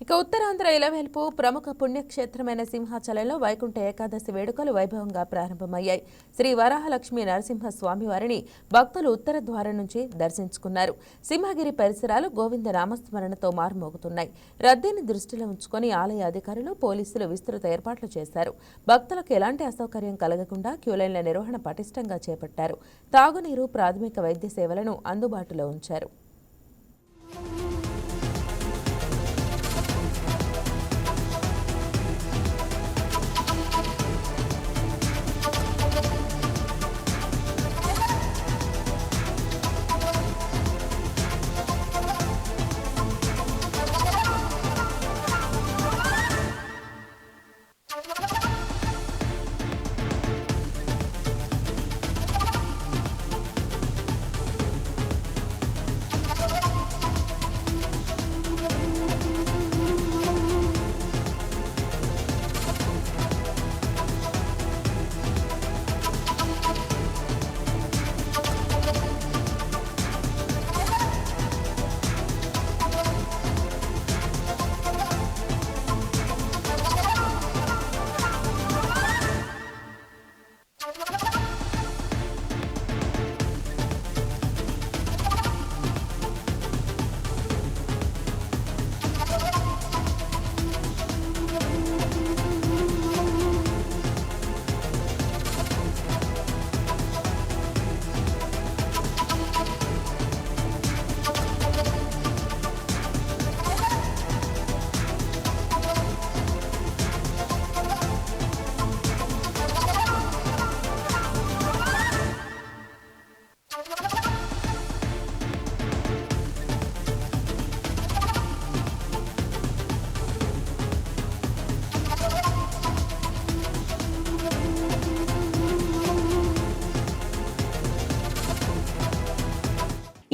ఇక ఉత్తరాంధ్ర ఇలవేల్పు ప్రముఖ పుణ్యక్షేత్రమైన సింహాచలంలో వైకుంఠ ఏకాదశి వేడుకలు వైభవంగా ప్రారంభమయ్యాయి. శ్రీ వరాహలక్ష్మి నరసింహ స్వామివారిని భక్తులు ఉత్తర ద్వారం నుంచి దర్శించుకున్నారు. సింహగిరి పరిసరాలు గోవింద నామస్మరణతో మారుమోగుతున్నాయి. రద్దీని దృష్టిలో ఉంచుకొని ఆలయ అధికారులు, పోలీసులు విస్తృత ఏర్పాట్లు చేశారు. భక్తులకు ఎలాంటి అసౌకర్యం కలగకుండా క్యూలైన్ల నిర్వహణ పటిష్టంగా చేపట్టారు. తాగునీరు, ప్రాథమిక వైద్య సేవలను అందుబాటులో ఉంచారు.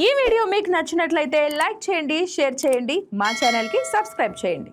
ఈ వీడియో మీకు నచ్చినట్లయితే లైక్ చేయండి, షేర్ చేయండి, మా ఛానల్కి సబ్స్క్రైబ్ చేయండి.